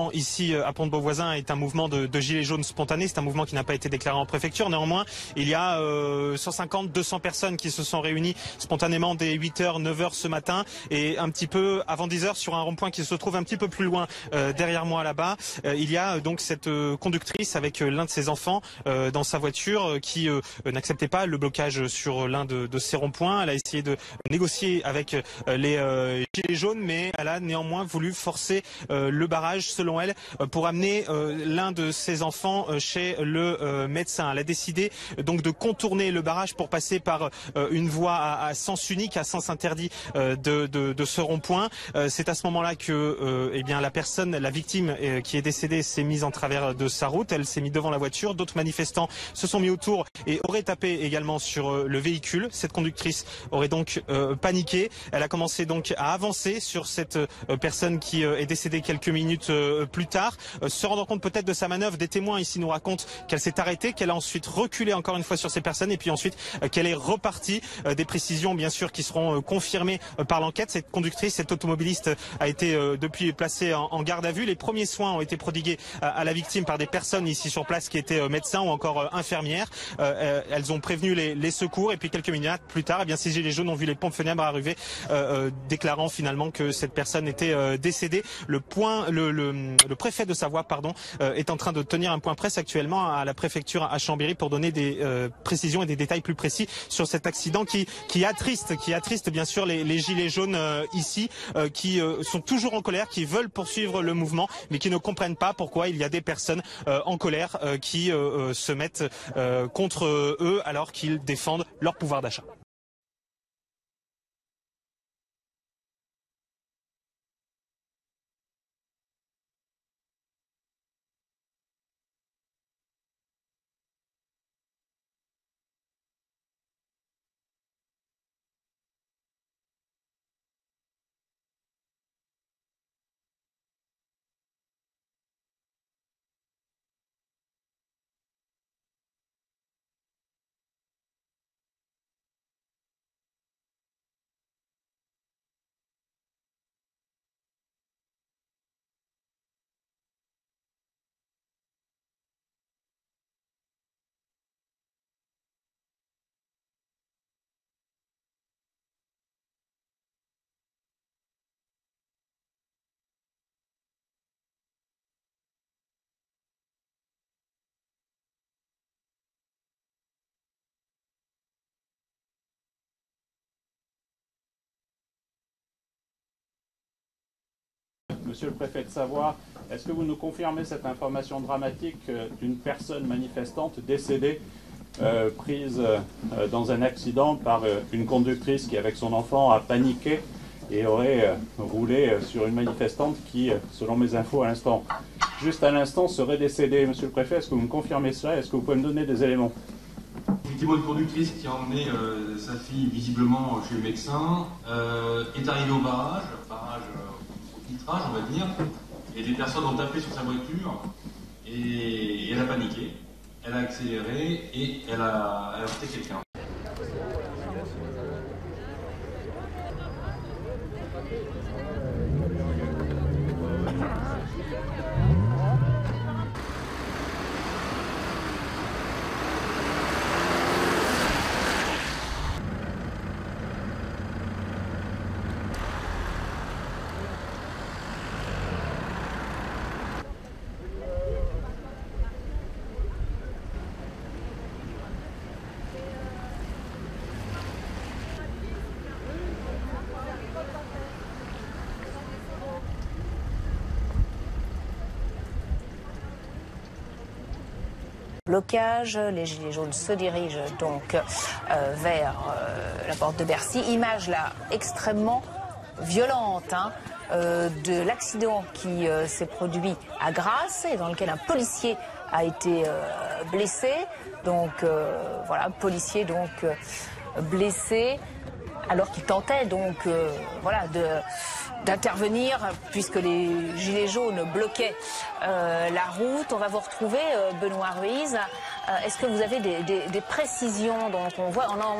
mouvement ici à Pont-de-Beauvoisin est un mouvement de gilets jaunes spontanés. C'est un mouvement qui n'a pas été déclaré en préfecture. Néanmoins, il y a 150-200 personnes qui se sont réunies spontanément dès 8h, 9h ce matin et un petit peu avant 10h sur un rond-point qui se trouve un petit peu plus loin derrière moi là-bas. Il y a donc cette conductrice avec l'un de ses enfants dans sa voiture qui n'acceptait pas le blocage sur l'un de ces ronds-points. Elle a essayé de négocier avec les gilets jaunes, mais elle a néanmoins voulu forcer le barrage, selon elle, pour amener l'un de ses enfants chez le médecin. Elle a décidé donc de contourner le barrage pour passer par une voie à sens unique, à sens interdit de ce rond-point. C'est à ce moment-là que eh bien, la victime qui est décédée s'est mise en travers de sa route. Elle s'est mise devant la voiture. D'autres manifestants se sont mis autour et auraient tapé également sur le véhicule. Cette conductrice aurait donc paniqué. Elle a commencé donc à avancer sur cette personne qui est décédée quelques minutes plus tard. Se rendant compte peut-être de sa manœuvre, des témoins ici nous racontent qu'elle s'est arrêtée, qu'elle a ensuite reculé encore une fois sur ces personnes et puis ensuite qu'elle est repartie. Des précisions bien sûr qui seront confirmées par l'enquête. Cette conductrice, cette automobiliste a été depuis placée en garde à vue. Les premiers soins ont été prodigués à la victime par des personnes ici sur place qui étaient médecins ou encore infirmières. Elles ont prévenu les secours et puis quelques minutes plus tard, eh bien, ces gilets jaunes ont vu les pompes funèbres arriver, déclarant finalement que cette personne était décédée. Le préfet de Savoie, est en train de tenir un point presse actuellement à la préfecture à Chambéry pour donner des précisions et des détails plus précis sur cet accident qui attriste bien sûr les gilets jaunes ici, qui sont toujours en colère, qui veulent poursuivre le mouvement, mais qui ne comprennent pas pourquoi il y a des personnes en colère qui se mettent contre eux alors qu'ils défendent leur pouvoir d'achat. Monsieur le préfet de Savoie, est-ce que vous nous confirmez cette information dramatique d'une personne manifestante décédée prise dans un accident par une conductrice qui, avec son enfant, a paniqué et aurait roulé sur une manifestante qui, selon mes infos à l'instant, juste à l'instant, serait décédée. Monsieur le préfet, est-ce que vous me confirmez cela? Est-ce que vous pouvez me donner des éléments? Effectivement, une conductrice qui a emmené sa fille visiblement chez le médecin est arrivée au barrage au filtrage, on va dire, et des personnes ont tapé sur sa voiture et elle a paniqué, elle a accéléré et elle a heurté quelqu'un. Blocage, les gilets jaunes se dirigent donc vers la porte de Bercy. Image là extrêmement violente de l'accident qui s'est produit à Grasse et dans lequel un policier a été blessé. Donc voilà, policier donc blessé alors qu'il tentait donc d'intervenir puisque les gilets jaunes bloquaient la route. On va vous retrouver, Benoît Ruiz, Est-ce que vous avez des précisions? Donc on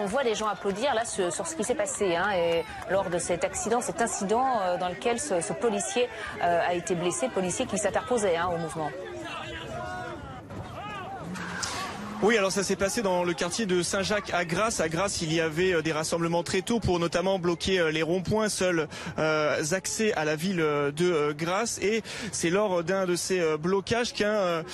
voit les gens applaudir là sur ce qui s'est passé et lors de cet accident, cet incident dans lequel ce policier a été blessé, policier qui s'interposait au mouvement. Oui, alors ça s'est passé dans le quartier de Saint-Jacques à Grasse. À Grasse, il y avait des rassemblements très tôt pour notamment bloquer les ronds-points, seuls accès à la ville de Grasse. Et c'est lors d'un de ces blocages qu'un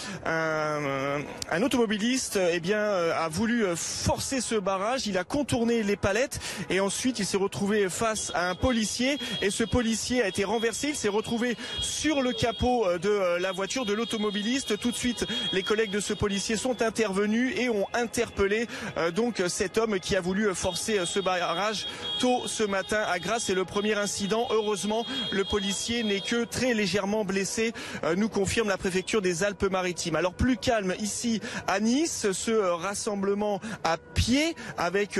automobiliste a voulu forcer ce barrage. Il a contourné les palettes et ensuite il s'est retrouvé face à un policier. Et ce policier a été renversé. Il s'est retrouvé sur le capot de la voiture de l'automobiliste. Tout de suite, les collègues de ce policier sont intervenus et ont interpellé donc cet homme qui a voulu forcer ce barrage tôt ce matin à Grasse. C'est le premier incident. Heureusement, le policier n'est que très légèrement blessé, nous confirme la préfecture des Alpes-Maritimes. Alors plus calme ici à Nice, ce rassemblement à pied avec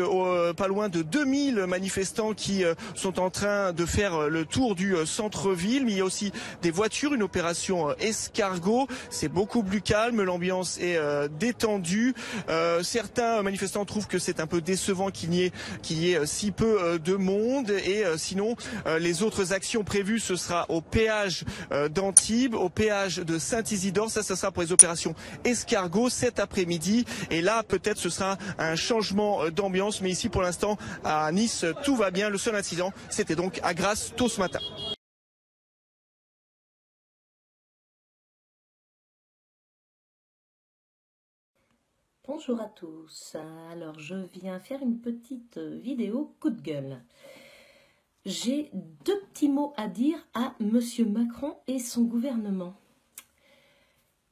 pas loin de 2000 manifestants qui sont en train de faire le tour du centre-ville. Mais il y a aussi des voitures, une opération escargot. C'est beaucoup plus calme, l'ambiance est détendue. Certains manifestants trouvent que c'est un peu décevant qu'il y ait si peu de monde et sinon les autres actions prévues, ce sera au péage d'Antibes, au péage de Saint-Isidore. Ça sera pour les opérations escargot cet après-midi et là peut-être ce sera un changement d'ambiance, mais ici pour l'instant à Nice tout va bien. Le seul incident c'était donc à Grasse tôt ce matin. Bonjour à tous, alors je viens faire une petite vidéo coup de gueule. J'ai deux petits mots à dire à Monsieur Macron et son gouvernement.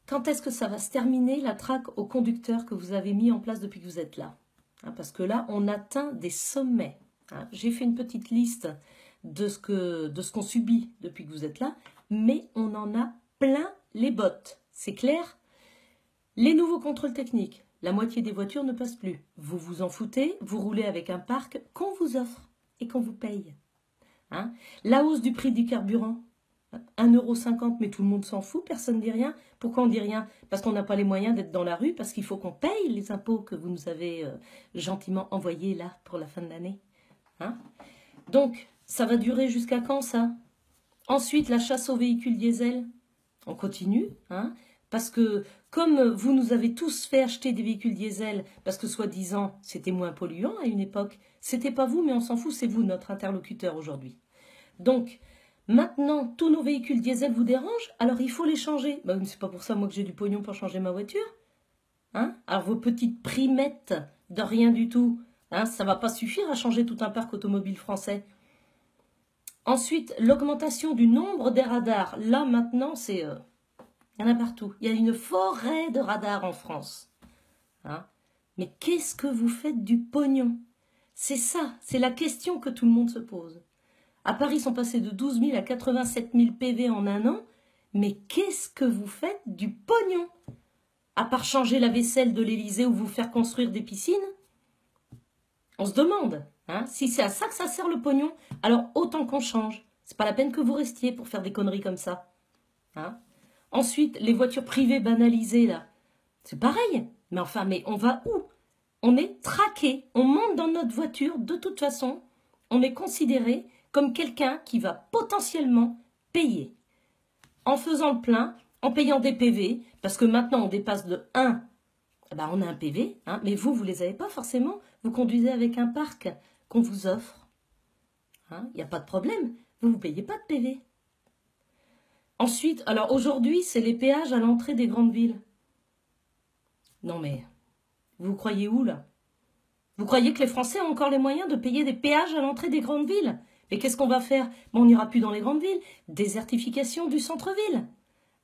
Quand est-ce que ça va se terminer la traque aux conducteurs que vous avez mis en place depuis que vous êtes là? Parce que là, on atteint des sommets. J'ai fait une petite liste de ce qu'on subit depuis que vous êtes là, mais on en a plein les bottes, c'est clair? Les nouveaux contrôles techniques. La moitié des voitures ne passent plus. Vous vous en foutez, vous roulez avec un parc qu'on vous offre et qu'on vous paye. La hausse du prix du carburant, 1,50 €, mais tout le monde s'en fout, personne ne dit rien. Pourquoi on dit rien? Parce qu'on n'a pas les moyens d'être dans la rue, parce qu'il faut qu'on paye les impôts que vous nous avez gentiment envoyés là pour la fin de l'année. Donc, ça va durer jusqu'à quand ça? Ensuite, la chasse aux véhicules diesel. On continue, parce que comme vous nous avez tous fait acheter des véhicules diesel, parce que soi-disant c'était moins polluant à une époque, c'était pas vous, mais on s'en fout, c'est vous notre interlocuteur aujourd'hui. Donc, maintenant, tous nos véhicules diesel vous dérangent, alors il faut les changer. C'est pas pour ça, moi, que j'ai du pognon pour changer ma voiture. Alors vos petites primettes de rien du tout, ça va pas suffire à changer tout un parc automobile français. Ensuite, l'augmentation du nombre des radars. Là, maintenant, c'est... il y en a partout. Il y a une forêt de radars en France. Mais qu'est-ce que vous faites du pognon? C'est ça, c'est la question que tout le monde se pose. À Paris, ils sont passés de 12 000 à 87 000 PV en un an. Mais qu'est-ce que vous faites du pognon? À part changer la vaisselle de l'Élysée ou vous faire construire des piscines? On se demande, si c'est à ça que ça sert le pognon, alors autant qu'on change. C'est pas la peine que vous restiez pour faire des conneries comme ça. Ensuite, les voitures privées banalisées, là, c'est pareil. Mais enfin, mais on va où? On est traqué, on monte dans notre voiture, de toute façon, on est considéré comme quelqu'un qui va potentiellement payer. En faisant le plein, en payant des PV, parce que maintenant on dépasse de 1, on a un PV, mais vous les avez pas forcément, vous conduisez avec un parc qu'on vous offre. Il n'y a pas de problème, vous ne payez pas de PV. Ensuite, alors aujourd'hui, c'est les péages à l'entrée des grandes villes. Non mais, vous croyez où là? Vous croyez que les Français ont encore les moyens de payer des péages à l'entrée des grandes villes? Mais qu'est-ce qu'on va faire? On n'ira plus dans les grandes villes. Désertification du centre-ville.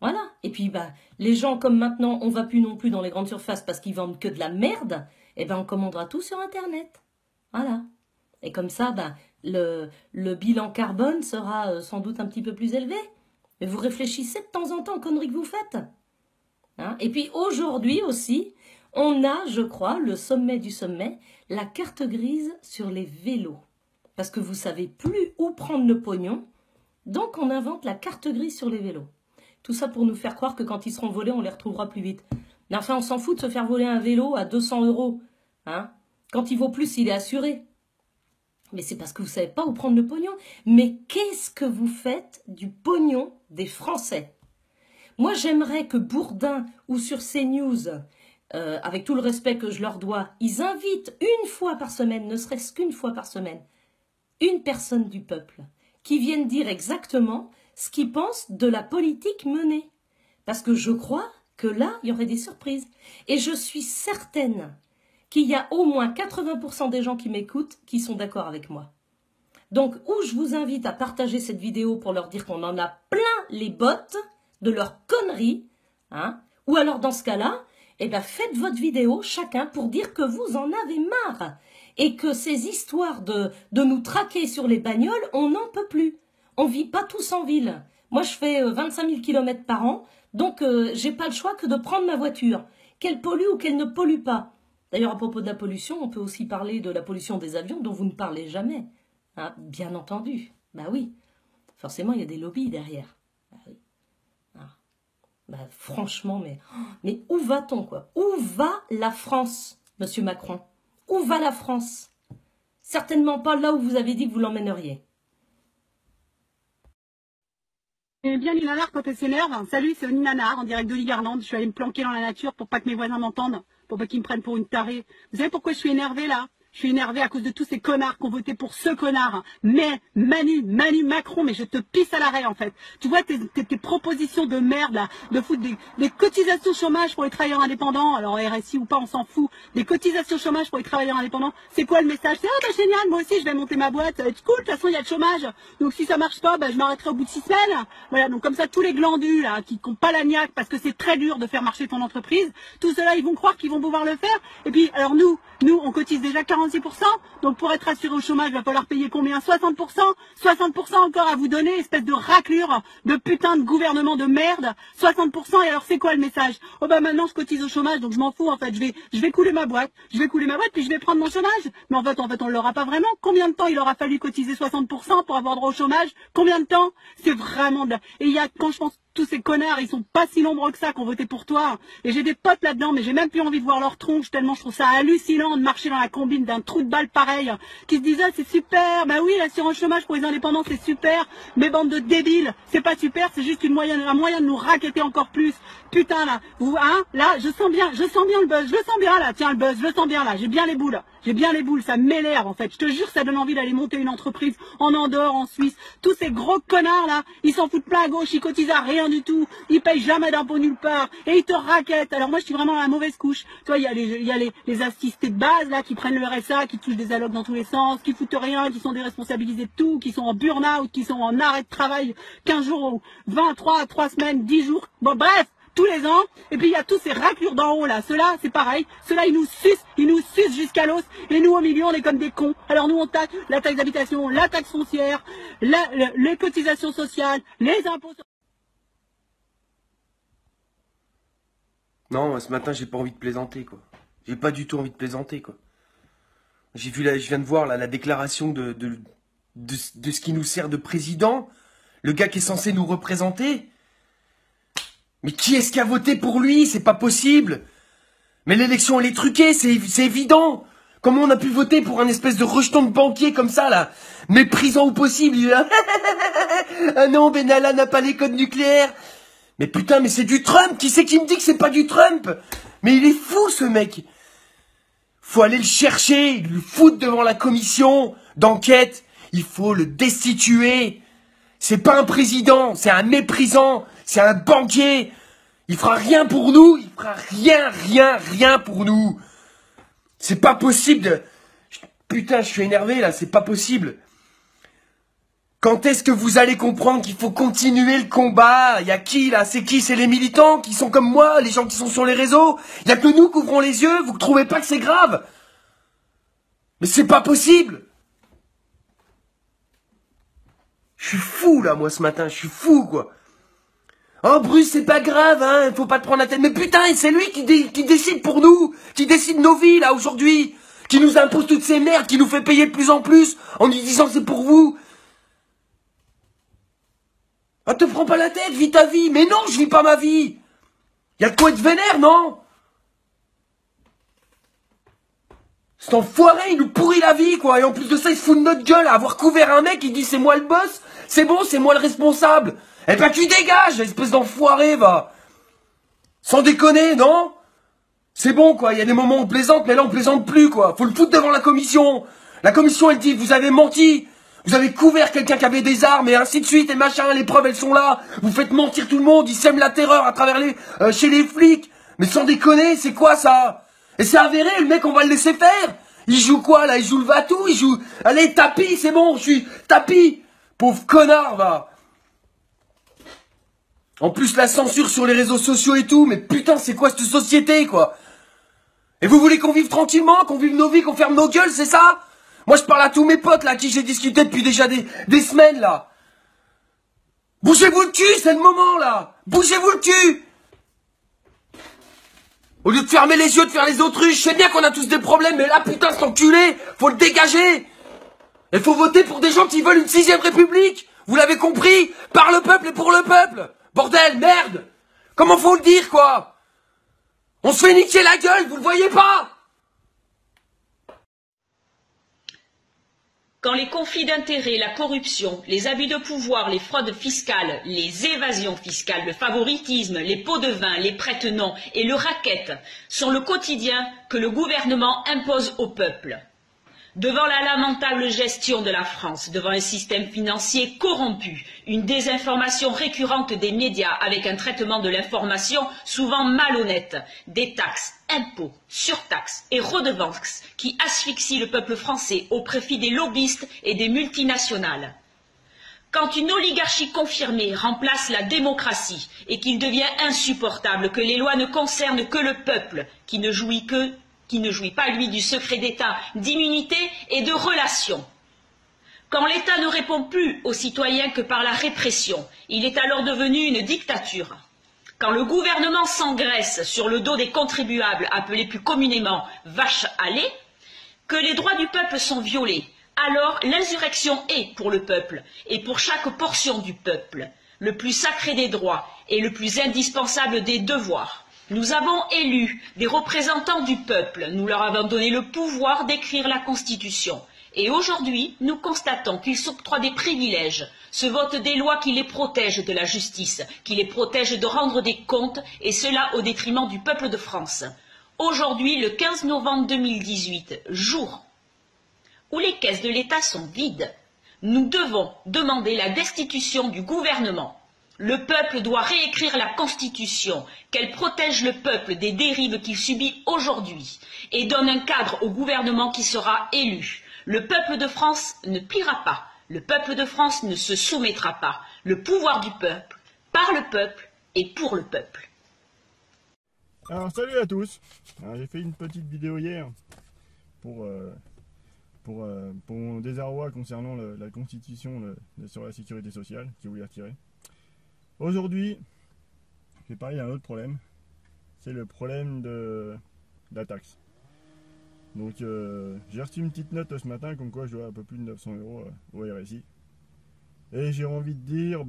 Voilà. Et puis, les gens, comme maintenant, on ne va plus non plus dans les grandes surfaces parce qu'ils vendent que de la merde, on commandera tout sur Internet. Voilà. Et comme ça, le bilan carbone sera sans doute un petit peu plus élevé. Mais vous réfléchissez de temps en temps aux conneries que vous faites. Et puis aujourd'hui aussi, on a, je crois, le sommet du sommet, la carte grise sur les vélos. Parce que vous ne savez plus où prendre le pognon, donc on invente la carte grise sur les vélos. Tout ça pour nous faire croire que quand ils seront volés, on les retrouvera plus vite. Mais enfin, on s'en fout de se faire voler un vélo à 200 €. Hein? Quand il vaut plus, il est assuré. Mais c'est parce que vous ne savez pas où prendre le pognon. Mais qu'est-ce que vous faites du pognon des Français? Moi, j'aimerais que Bourdin ou sur CNews, avec tout le respect que je leur dois, ils invitent une fois par semaine, ne serait-ce qu'une fois par semaine, une personne du peuple qui vienne dire exactement ce qu'ils pensent de la politique menée. Parce que je crois que là, il y aurait des surprises. Et je suis certaine qu'il y a au moins 80% des gens qui m'écoutent qui sont d'accord avec moi. Donc, ou je vous invite à partager cette vidéo pour leur dire qu'on en a plein les bottes de leurs conneries, hein, ou alors dans ce cas-là, eh ben faites votre vidéo chacun pour dire que vous en avez marre et que ces histoires de nous traquer sur les bagnoles, on n'en peut plus. On vit pas tous en ville. Moi, je fais 25 000 km par an, donc j'ai pas le choix que de prendre ma voiture, qu'elle pollue ou qu'elle ne pollue pas. D'ailleurs, à propos de la pollution, on peut aussi parler de la pollution des avions dont vous ne parlez jamais. Hein, bien entendu. Bah oui. Forcément, il y a des lobbies derrière. Bah oui. Ah. Bah, franchement, mais où va-t-on, quoi? Où va la France, monsieur Macron? Où va la France? Certainement pas là où vous avez dit que vous l'emmèneriez. Et bien les nanars quand elle s'énerve. Salut, c'est Oni Nanar en direct de Ligarland. Je suis allée me planquer dans la nature pour pas que mes voisins m'entendent, pour pas qu'ils me prennent pour une tarée. Vous savez pourquoi je suis énervée là? Je suis énervée à cause de tous ces connards qui ont voté pour ce connard. Mais Manu Macron, mais je te pisse à l'arrêt en fait. Tu vois tes propositions de merde là, de foutre des cotisations chômage pour les travailleurs indépendants, alors RSI ou pas, on s'en fout. Des cotisations chômage pour les travailleurs indépendants, c'est quoi le message? C'est ah bah génial, moi aussi je vais monter ma boîte, ça va être cool, de toute façon il y a le chômage. Donc si ça marche pas, bah, je m'arrêterai au bout de 6 semaines. Voilà, donc comme ça tous les glandus là, qui n'ont pas la niaque parce que c'est très dur de faire marcher ton entreprise, tout cela ils vont croire qu'ils vont pouvoir le faire. Et puis alors nous on cotise déjà 46%, donc pour être assuré au chômage, il va falloir payer combien? 60%? 60% encore à vous donner, espèce de raclure de putain de gouvernement de merde. 60%, et alors c'est quoi le message? Oh bah maintenant je cotise au chômage, donc je m'en fous en fait, je vais couler ma boîte, puis je vais prendre mon chômage. Mais en fait on l'aura pas vraiment. Combien de temps il aura fallu cotiser 60% pour avoir droit au chômage? Combien de temps? C'est vraiment de la... Et il y a, quand je pense tous ces connards, ils sont pas si nombreux que ça qui ont voté pour toi. Et j'ai des potes là-dedans, mais j'ai même plus envie de voir leur tronche tellement je trouve ça hallucinant de marcher dans la combine d'un trou de balle pareil, qui se disent ah c'est super, bah oui l'assurance chômage pour les indépendants c'est super, mais bande de débiles, c'est pas super, c'est juste un moyen de nous racketter encore plus. Putain là, vous hein, là je sens bien le buzz, je le sens bien là, tiens le buzz, je le sens bien là, j'ai bien les boules, ça m'énerve en fait. Je te jure, ça donne envie d'aller monter une entreprise en Andorre, en Suisse. Tous ces gros connards là, ils s'en foutent plein à gauche, ils cotisent à rien du tout, ils payent jamais d'impôts nulle part, et ils te raquettent. Alors moi je suis vraiment dans la mauvaise couche. Toi, il y a les assistés de base là qui prennent le RSA, qui touchent des allocs dans tous les sens, qui foutent rien, qui sont déresponsabilisés de tout, qui sont en burn-out, qui sont en arrêt de travail 15 jours, 23, 3 semaines, 10 jours. Bon bref, tous les ans. Et puis il y a tous ces raclures d'en haut là, ceux-là c'est pareil, ceux-là ils nous sucent jusqu'à l'os, et nous au milieu on est comme des cons. Alors nous on taxe la taxe d'habitation, la taxe foncière, les cotisations sociales, les impôts. Non, moi, ce matin j'ai pas envie de plaisanter quoi. J'ai pas du tout envie de plaisanter quoi. Je viens de voir là, la déclaration de ce qui nous sert de président, le gars qui est censé nous représenter. Mais qui est-ce qui a voté pour lui? C'est pas possible. Mais l'élection elle est truquée, c'est évident. Comment on a pu voter pour un espèce de rejeton de banquier comme ça là, méprisant au possible? Il est là. Ah non, Benalla n'a pas les codes nucléaires. Mais putain, mais c'est du Trump. Qui c'est qui me dit que c'est pas du Trump? Mais il est fou ce mec. Faut aller le chercher, le foutre devant la commission d'enquête. Il faut le destituer. C'est pas un président, c'est un méprisant, c'est un banquier. Il fera rien pour nous, il fera rien pour nous. C'est pas possible de... Putain, je suis énervé là, c'est pas possible. Quand est-ce que vous allez comprendre qu'il faut continuer le combat? Il y a qui là? C'est qui? C'est les militants qui sont comme moi, les gens qui sont sur les réseaux. Il y a que nous qui ouvrons les yeux, vous ne trouvez pas que c'est grave? Mais c'est pas possible. Je suis fou là, moi ce matin, je suis fou quoi. Oh Bruce, c'est pas grave, hein, faut pas te prendre la tête. Mais putain, c'est lui qui décide pour nous, qui décide nos vies là aujourd'hui, qui nous impose toutes ces merdes, qui nous fait payer de plus en plus, en nous disant c'est pour vous. Ah, te prends pas la tête, vis ta vie. Mais non, je vis pas ma vie. Y a de quoi être vénère, non? Cet enfoiré, il nous pourrit la vie, quoi. Et en plus de ça, il se fout de notre gueule à avoir couvert un mec, il dit c'est moi le boss. C'est bon, c'est moi le responsable. Eh ben tu dégages, espèce d'enfoiré, va. Sans déconner, non? C'est bon, quoi. Il y a des moments où on plaisante, mais là on plaisante plus, quoi. Faut le foutre devant la commission. La commission, elle dit, vous avez menti. Vous avez couvert quelqu'un qui avait des armes et ainsi de suite et machin. Les preuves, elles sont là. Vous faites mentir tout le monde. Ils sèment la terreur à travers chez les flics. Mais sans déconner, c'est quoi ça? Et c'est avéré, le mec, on va le laisser faire. Il joue quoi, là? Il joue le va-tout? Il joue... Allez, tapis, c'est bon, je suis... Tapis. Pauvre connard, va. En plus, la censure sur les réseaux sociaux et tout. Mais putain, c'est quoi cette société, quoi? Et vous voulez qu'on vive tranquillement, qu'on vive nos vies, qu'on ferme nos gueules, c'est ça? Moi, je parle à tous mes potes, là, à qui j'ai discuté depuis déjà des semaines, là. Bougez-vous le cul, c'est le moment, là. Bougez-vous le cul. Au lieu de fermer les yeux, de faire les autruches, je sais bien qu'on a tous des problèmes, mais là, putain, cet enculé, faut le dégager. Et faut voter pour des gens qui veulent une 6ème république. Vous l'avez compris? Par le peuple et pour le peuple. Bordel, merde. Comment faut le dire, quoi? On se fait niquer la gueule, vous le voyez pas? Quand les conflits d'intérêts, la corruption, les abus de pouvoir, les fraudes fiscales, les évasions fiscales, le favoritisme, les pots de vin, les prête-noms et le racket sont le quotidien que le gouvernement impose au peuple. Devant la lamentable gestion de la France, devant un système financier corrompu, une désinformation récurrente des médias avec un traitement de l'information souvent malhonnête, des taxes, impôts, surtaxes et redevances qui asphyxient le peuple français au profit des lobbyistes et des multinationales. Quand une oligarchie confirmée remplace la démocratie et qu'il devient insupportable que les lois ne concernent que le peuple qui ne jouit pas, lui, du secret d'État, d'immunité et de relations. Quand l'État ne répond plus aux citoyens que par la répression, il est alors devenu une dictature. Quand le gouvernement s'engraisse sur le dos des contribuables, appelés plus communément vaches à lait, que les droits du peuple sont violés, alors l'insurrection est pour le peuple et pour chaque portion du peuple, le plus sacré des droits et le plus indispensable des devoirs. Nous avons élu des représentants du peuple, nous leur avons donné le pouvoir d'écrire la Constitution. Et aujourd'hui, nous constatons qu'ils s'octroient des privilèges, se votent des lois qui les protègent de la justice, qui les protègent de rendre des comptes, et cela au détriment du peuple de France. Aujourd'hui, le 15 novembre 2018, jour où les caisses de l'État sont vides, nous devons demander la destitution du gouvernement. Le peuple doit réécrire la Constitution, qu'elle protège le peuple des dérives qu'il subit aujourd'hui et donne un cadre au gouvernement qui sera élu. Le peuple de France ne pliera pas, le peuple de France ne se soumettra pas. Le pouvoir du peuple, par le peuple et pour le peuple. Alors salut à tous. J'ai fait une petite vidéo hier pour mon désarroi concernant la Constitution sur la sécurité sociale qui voulait retirer. Aujourd'hui, je vais parler d'un autre problème, c'est le problème de la taxe. Donc j'ai reçu une petite note ce matin comme quoi je dois un peu plus de 900 € au RSI. Et j'ai envie de dire,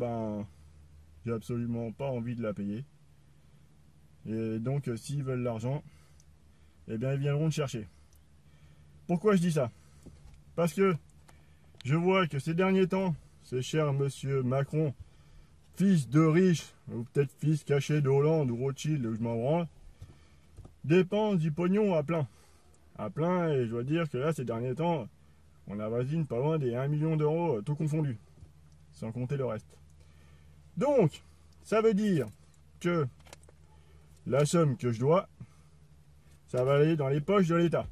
j'ai absolument pas envie de la payer. Et donc s'ils veulent l'argent, eh bien ils viendront le chercher. Pourquoi je dis ça? Parce que je vois que ces derniers temps, ce cher monsieur Macron, fils de riche, ou peut-être fils caché de Hollande ou Rothschild, où je m'en branle, dépense du pognon à plein. À plein, et je dois dire que là, ces derniers temps, on avoisine pas loin des 1 million d'euros, tout confondu, sans compter le reste. Donc, ça veut dire que la somme que je dois, ça va aller dans les poches de l'État.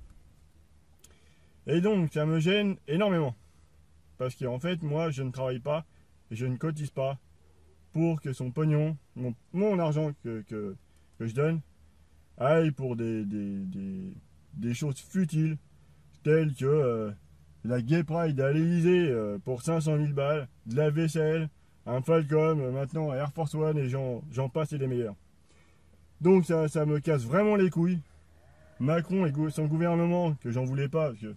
Et donc, ça me gêne énormément. Parce qu'en fait, moi, je ne travaille pas, et je ne cotise pas, pour que son pognon, mon argent que je donne, aille pour des choses futiles, telles que la Gay Pride à l'Elysée pour 500 000 balles, de la vaisselle, un Falcon, maintenant Air Force One, et j'en passe et des meilleurs. Donc ça me casse vraiment les couilles. Macron et son gouvernement, que j'en voulais pas, parce que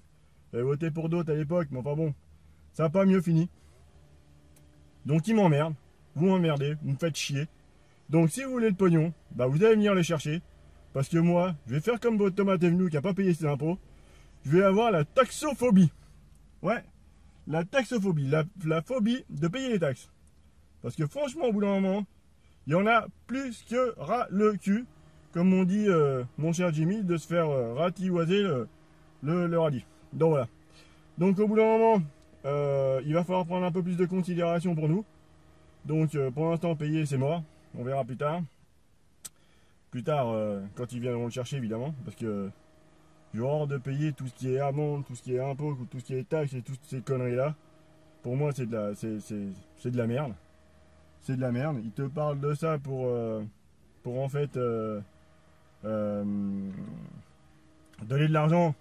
j'avais voté pour d'autres à l'époque, mais enfin bon, ça n'a pas mieux fini. Donc ils m'emmerdent. Vous m'emmerdez, vous me faites chier. Donc si vous voulez le pognon, vous allez venir le chercher. Parce que moi, je vais faire comme votre tomate est venu qui n'a pas payé ses impôts. je vais avoir la taxophobie. Ouais, la taxophobie, la phobie de payer les taxes. Parce que franchement, au bout d'un moment, il y en a plus que ras le cul, comme on dit mon cher Jimmy, de se faire rativoiser le radis. Donc voilà. Donc au bout d'un moment, il va falloir prendre un peu plus de considération pour nous. Donc pour l'instant, payer, c'est mort. On verra plus tard. Plus tard, quand ils viendront le chercher, évidemment. Parce que genre de payer tout ce qui est amende, tout ce qui est impôt, tout ce qui est taxes et toutes ces conneries-là, pour moi, c'est de la merde. C'est de la merde. Ils te parlent de ça pour en fait donner de l'argent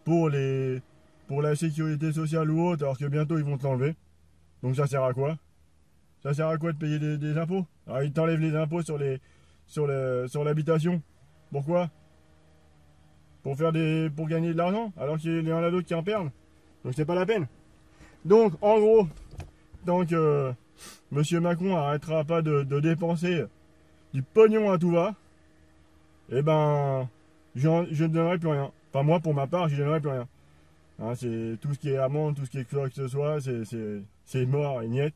pour la sécurité sociale ou autre, alors que bientôt ils vont te l'enlever. Donc ça sert à quoi? Ça sert à quoi de payer des impôts? Alors ils t'enlèvent les impôts sur l'habitation. Pourquoi? Pour gagner de l'argent, alors qu'il y en a d'autres qui en perdent. Donc c'est pas la peine. Donc en gros, tant que Monsieur Macron arrêtera pas de dépenser du pognon à tout va, eh ben je ne donnerai plus rien. Enfin moi pour ma part, je ne donnerai plus rien. Hein, c'est tout ce qui est amende, tout ce qui est quoi que ce soit, c'est mort et niet.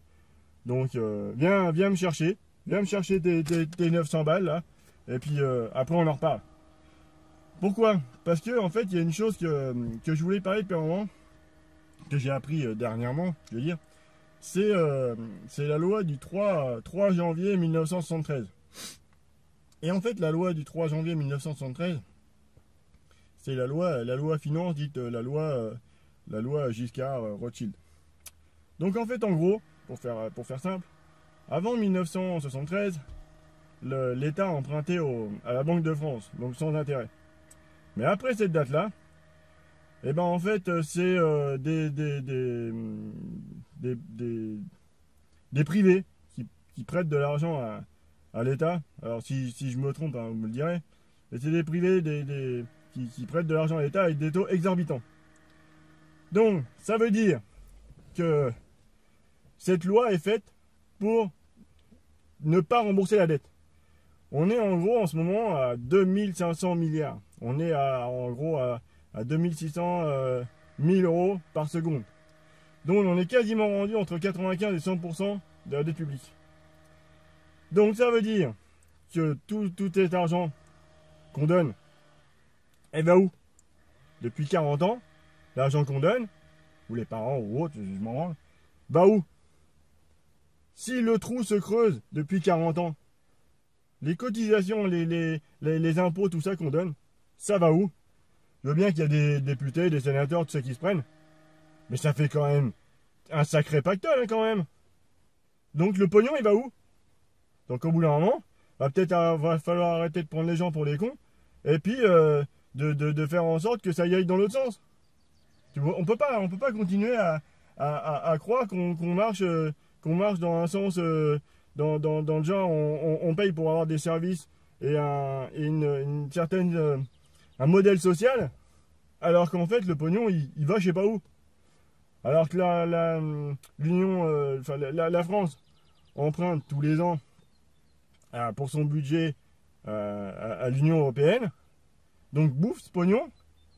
Donc viens me chercher. Viens me chercher tes 900 balles là. Et puis après on en reparle. Pourquoi? Parce que en fait il y a une chose que je voulais parler depuis un moment, que j'ai appris dernièrement, je veux dire. C'est la loi du 3 janvier 1973. Et en fait la loi du 3 janvier 1973, c'est la loi finance dite la loi Giscard-Rothschild. Donc en fait en gros, pour faire simple, avant 1973, l'État empruntait à la Banque de France, donc sans intérêt. Mais après cette date-là, eh ben en fait c'est des privés qui prêtent de l'argent à l'État. Alors si je me trompe, hein, vous me le direz. Mais c'est des privés qui prêtent de l'argent à l'État avec des taux exorbitants. Donc ça veut dire que cette loi est faite pour ne pas rembourser la dette. On est en gros en ce moment à 2500 milliards. On est en gros à 2600 000 euros par seconde. Donc on est quasiment rendu entre 95 et 100% de la dette publique. Donc ça veut dire que tout cet argent qu'on donne, elle va où? Depuis 40 ans, l'argent qu'on donne, ou les parents ou autres, je m'en rends, va où? Si le trou se creuse depuis 40 ans, les cotisations, les impôts, tout ça qu'on donne, ça va où? Je veux bien qu'il y a des députés, des sénateurs, tout ça qui se prennent, mais ça fait quand même un sacré pactole, hein, quand même. Donc le pognon, il va où? Donc au bout d'un moment, va falloir arrêter de prendre les gens pour des cons, et puis de faire en sorte que ça y aille dans l'autre sens. On peut pas continuer à croire qu'on marche dans un sens, dans le genre, on paye pour avoir des services et une certaine un modèle social, alors qu'en fait le pognon il va je sais pas où. Alors que l'Union, la France emprunte tous les ans pour son budget à l'Union européenne, donc bouffe ce pognon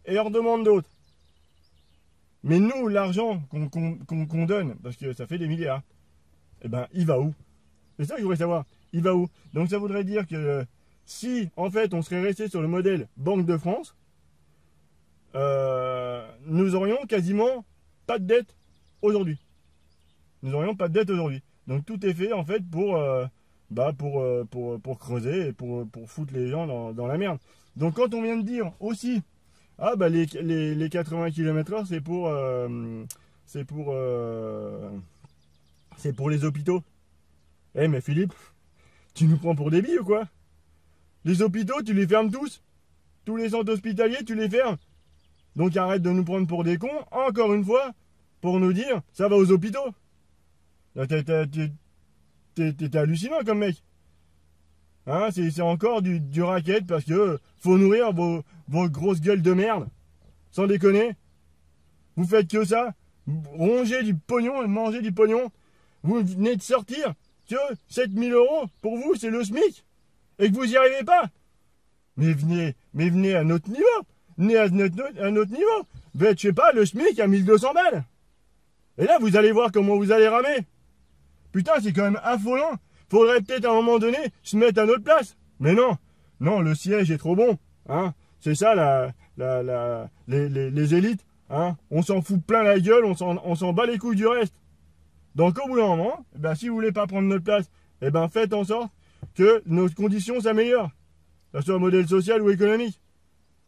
et en demande d'autres. Mais nous, l'argent qu'on donne, parce que ça fait des milliards, eh ben il va où? C'est ça que je voudrais savoir. Il va où? Donc ça voudrait dire que si en fait on serait resté sur le modèle Banque de France, nous aurions quasiment pas de dette aujourd'hui. Nous aurions pas de dette aujourd'hui. Donc tout est fait en fait pour creuser et pour foutre les gens dans la merde. Donc quand on vient de dire aussi, ah bah les 80 km/h c'est pour les hôpitaux. Eh mais Philippe, tu nous prends pour des billes ou quoi? Les hôpitaux, tu les fermes tous. Tous les centres hospitaliers, tu les fermes. Donc arrête de nous prendre pour des cons, encore une fois, pour nous dire, ça va aux hôpitaux. T'es hallucinant comme mec. Hein, c'est encore du racket parce que faut nourrir vos grosses gueules de merde. Sans déconner. Vous faites que ça. Ronger du pognon et manger du pognon. Vous venez de sortir que 7000 € pour vous, c'est le SMIC. Et que vous n'y arrivez pas. Mais venez à notre niveau. Venez à notre niveau. devait être, je sais pas, le SMIC à 1200 balles. Et là, vous allez voir comment vous allez ramer. Putain, c'est quand même affolant. Faudrait peut-être à un moment donné se mettre à notre place. Mais non, non, le siège est trop bon. Hein. C'est ça les élites. Hein. On s'en fout plein la gueule, on s'en bat les couilles du reste. Donc au bout d'un moment, eh ben, si vous voulez pas prendre notre place, eh ben, faites en sorte que nos conditions s'améliorent. Que ce soit modèle social ou économique.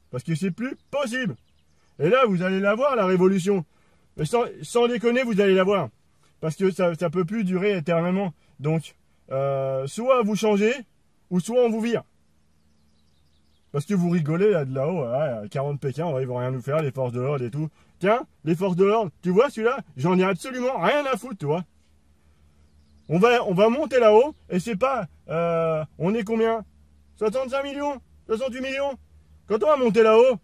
Parce que c'est plus possible. Et là, vous allez la voir, la révolution. Mais sans déconner, vous allez la voir. Parce que ça peut plus durer éternellement. Donc, soit vous changez, ou soit on vous vire. Parce que vous rigolez là de là-haut, à 40 Pékin, ils vont rien nous faire, les forces de l'ordre et tout. Tiens, les forces de l'ordre, tu vois celui-là, j'en ai absolument rien à foutre, tu vois. On va monter là-haut, et c'est pas, on est combien? 65 millions? 68 millions? Quand on va monter là-haut,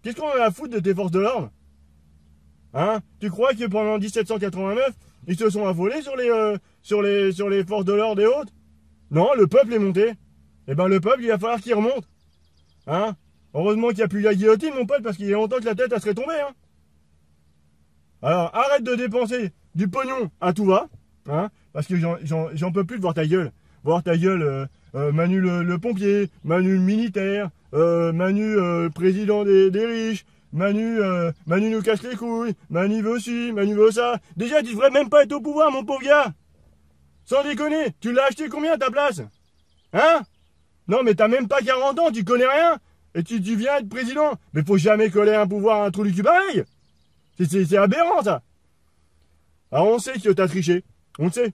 qu'est-ce qu'on a à foutre de tes forces de l'ordre? Hein? Tu crois que pendant 1789, ils se sont affolés sur les forces de l'ordre et autres? Non, le peuple est monté. Eh ben le peuple, il va falloir qu'il remonte. Hein? Heureusement qu'il n'y a plus la guillotine, mon pote, parce qu'il y a longtemps que la tête, elle serait tombée. Hein? Alors, arrête de dépenser du pognon à tout va. Hein? Parce que j'en peux plus de voir ta gueule. Voir ta gueule, Manu le pompier, Manu le militaire, Manu président des riches, Manu nous casse les couilles, Manu veut ci, Manu veut ça. Déjà, tu devrais même pas être au pouvoir, mon pauvre gars. Sans déconner, tu l'as acheté combien ta place? Hein? Non, mais t'as même pas 40 ans, tu connais rien. Et tu viens être président. Mais faut jamais coller un pouvoir à un trou du cul pareil. C'est aberrant, ça. Alors, on sait que t'as triché. On le sait.